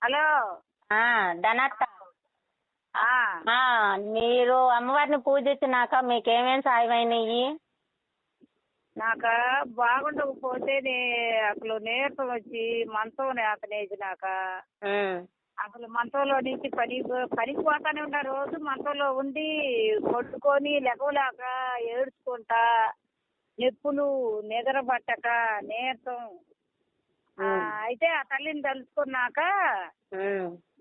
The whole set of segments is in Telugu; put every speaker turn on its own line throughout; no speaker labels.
హలో.
ధనత్త,
ఆ
మీరు అమ్మవారిని పూజించినాక మీకేమేం సాయం అయినాయి?
నాకు బాగుండకపోతే అసలు నీరసం వచ్చి మంచం నేతనేసినాక అసలు మంచంలో నుంచి పనికి పోతానే ఉన్నా. రోజు మంచంలో ఉండి కొట్టుకొని లెగవలేక ఏడ్చుకుంటా, నొప్పులు, నిద్ర పట్టక, నీరసం. అయితే ఆ తల్లిని తలుచుకున్నాక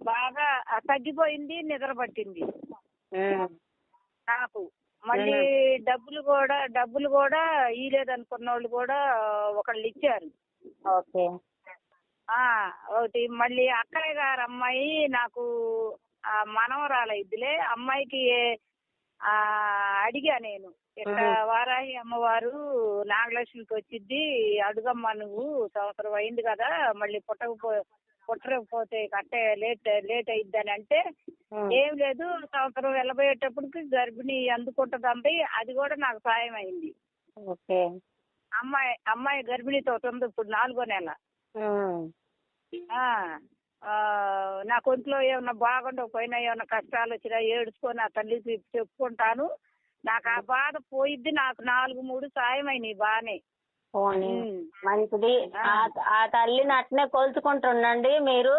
బాగా తగ్గిపోయింది, నిద్ర పట్టింది నాకు. మళ్ళీ డబ్బులు కూడా ఇయ్యలేదనుకున్న వాళ్ళు కూడా ఒకళ్ళు ఇచ్చారు.
ఓకే.
ఒకటి మళ్ళీ అక్కయ్య గారు అమ్మాయి నాకు మనవరాలైద్దిలే, అమ్మాయికి అడిగా నేను, ఇక్కడ వారాహి అమ్మవారు నాగలక్ష్మికి వచ్చిద్ది, అడుగమ్మా నువ్వు, సంవత్సరం అయింది కదా, మళ్ళీ పుట్టకపోతే కట్టే లేట్ అయిద్దని అంటే, ఏం లేదు సంవత్సరం వెళ్ళబోయేటప్పటికి గర్భిణి అందుకుంటదండి, అది కూడా నాకు సాయం అయింది. అమ్మాయి గర్భిణితో ఉంది, ఇప్పుడు 4వ నెల. నా కొంట్లో ఏమన్నా బాగుండకపోయినా, ఏమన్నా కష్టాలు వచ్చినా ఏడుచుకొని ఆ తల్లికి చెప్పుకుంటాను. నాకు ఆ బాధ పోయిద్ది. నాకు 4-3 సాయం అయినాయి బానే.
మంచిది. ఆ తల్లిని అట్నే కొలుచుకుంటుండండి. మీరు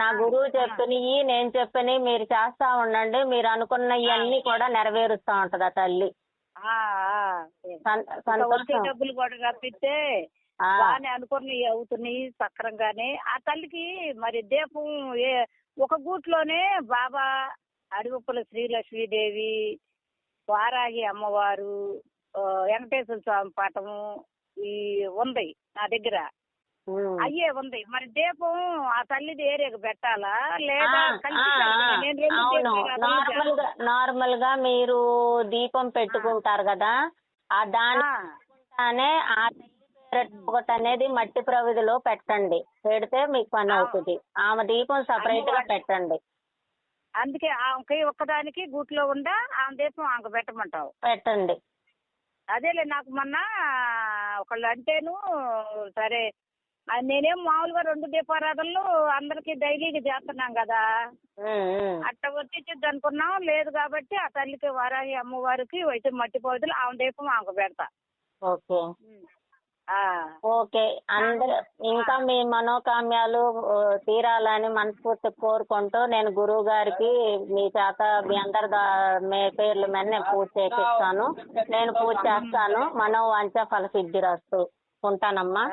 నా గురువు చెప్పినవి, నేను చెప్పినవి మీరు చేస్తా ఉండండి. మీరు అనుకున్నవన్నీ కూడా నెరవేరుస్తా ఉంటది ఆ తల్లి.
డబ్బులు కూడా కప్పిస్తే బాగానే అనుకున్నవి అవుతున్నాయి సక్రంగానే. ఆ తల్లికి మరి దీపం ఒక గూట్లోనే బాబా, అడుగుపుల శ్రీలక్ష్మీదేవి, వారాహి అమ్మవారు, వెంకటేశ్వర స్వామి పటము ఈ ఉంది నా దగ్గర, అయ్యే ఉంది. మరి దీపం ఆ తల్లిది ఏరేకు పెట్టాలా లేదా?
నార్మల్ గా మీరు దీపం పెట్టుకుంటారు కదా, దాని ఆ ఒకటి అనేది మట్టి ప్రవిధిలో పెట్టండి. పెడితే మీకు పని అవుతుంది. ఆమె దీపం సపరేట్ గా పెట్టండి.
అందుకే ఆమెకి ఒక్కదానికి గూట్లో ఉందా, ఆమె దీపం ఆమెకు పెట్టమంటావు?
పెట్టండి.
అదేలే, నాకు మొన్న ఒకళ్ళు అంటేను సరే, నేనేం మామూలుగా 2 దీపారాధనలు అందరికి డైలీగా చేస్తున్నాం కదా, అట్ట వచ్చిద్ది అనుకున్నాం. లేదు కాబట్టి ఆ తల్లికి, వారాహి అమ్మవారికి అయితే మట్టి పౌదులు ఆమె దీపం ఆమెకు పెడతా.
ఓకే. అందరు ఇంకా మీ మనోకామ్యాలు తీరాలని మనస్ఫూర్తి కోరుకుంటూ, నేను గురువు గారికి మీ చేత మీ అందరి పేర్ల మీద నేను పూజ చేపిస్తాను. నేను పూజ చేస్తాను. మనోవాంఛ ఫలసిద్ధిరస్తు. ఉంటానమ్మా.